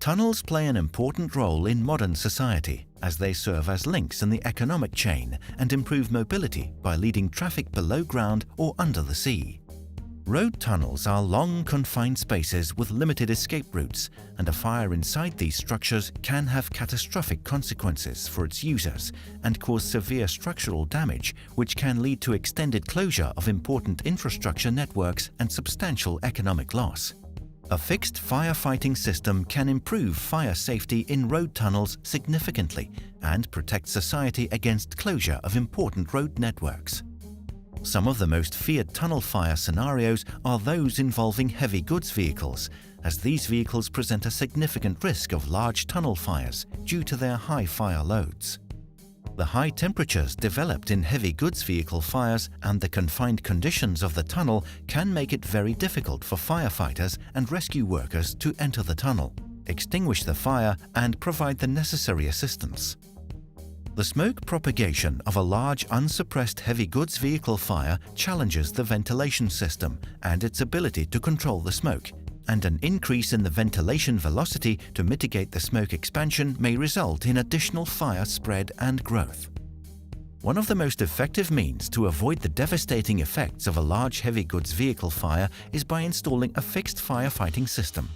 Tunnels play an important role in modern society as they serve as links in the economic chain and improve mobility by leading traffic below ground or under the sea. Road tunnels are long, confined spaces with limited escape routes, and a fire inside these structures can have catastrophic consequences for its users and cause severe structural damage, which can lead to extended closure of important infrastructure networks and substantial economic loss. A fixed firefighting system can improve fire safety in road tunnels significantly and protect society against closure of important road networks. Some of the most feared tunnel fire scenarios are those involving heavy goods vehicles, as these vehicles present a significant risk of large tunnel fires due to their high fire loads. The high temperatures developed in heavy goods vehicle fires and the confined conditions of the tunnel can make it very difficult for firefighters and rescue workers to enter the tunnel, extinguish the fire, and provide the necessary assistance. The smoke propagation of a large unsuppressed heavy goods vehicle fire challenges the ventilation system and its ability to control the smoke, and an increase in the ventilation velocity to mitigate the smoke expansion may result in additional fire spread and growth. One of the most effective means to avoid the devastating effects of a large heavy goods vehicle fire is by installing a fixed firefighting system.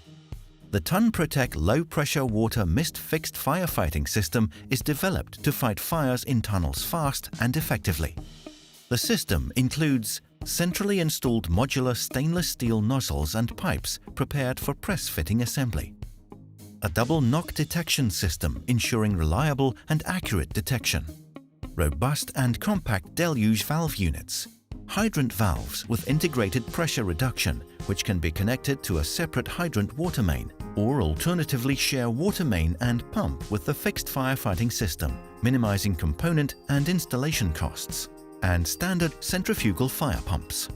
The TUNPROTEC Low Pressure Watermist fixed firefighting system is developed to fight fires in tunnels fast and effectively. The system includes centrally installed modular stainless steel nozzles and pipes prepared for press-fitting assembly, a double knock detection system ensuring reliable and accurate detection, robust and compact deluge valve units, hydrant valves with integrated pressure reduction, which can be connected to a separate hydrant water main, or alternatively share water main and pump with the fixed firefighting system, minimizing component and installation costs, and standard centrifugal fire pumps.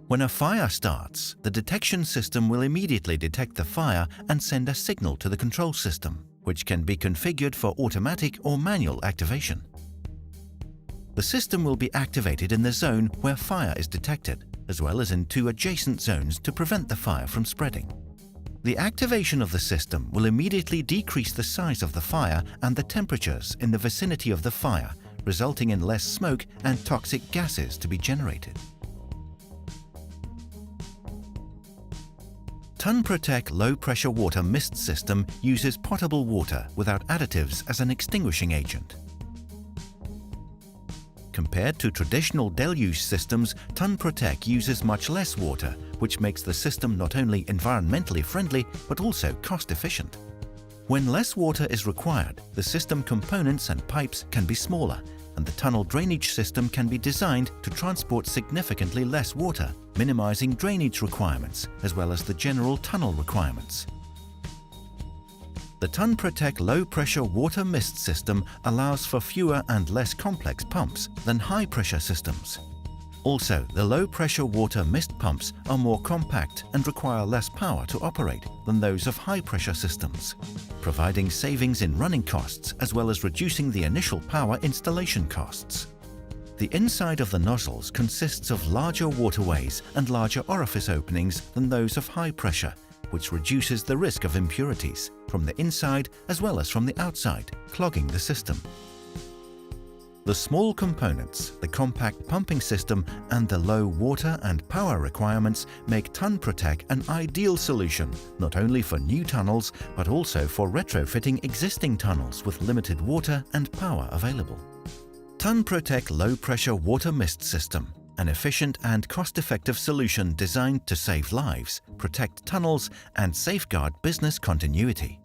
When a fire starts, the detection system will immediately detect the fire and send a signal to the control system, which can be configured for automatic or manual activation. The system will be activated in the zone where fire is detected, as well as in 2 adjacent zones to prevent the fire from spreading. The activation of the system will immediately decrease the size of the fire and the temperatures in the vicinity of the fire, resulting in less smoke and toxic gases to be generated. TUNPROTEC Low Pressure Water Mist System uses potable water without additives as an extinguishing agent. Compared to traditional deluge systems, TUNPROTEC uses much less water, which makes the system not only environmentally friendly but also cost-efficient. When less water is required, the system components and pipes can be smaller, and the tunnel drainage system can be designed to transport significantly less water, minimizing drainage requirements as well as the general tunnel requirements. The TUNPROTEC Low Pressure Water Mist System allows for fewer and less complex pumps than high-pressure systems. Also, the low-pressure water mist pumps are more compact and require less power to operate than those of high-pressure systems, providing savings in running costs as well as reducing the initial power installation costs. The inside of the nozzles consists of larger waterways and larger orifice openings than those of high pressure, which reduces the risk of impurities from the inside as well as from the outside, clogging the system. The small components, the compact pumping system, and the low water and power requirements make TUNPROTEC an ideal solution not only for new tunnels but also for retrofitting existing tunnels with limited water and power available. TUNPROTEC Low Pressure Water Mist System, an efficient and cost-effective solution designed to save lives, protect tunnels, and safeguard business continuity.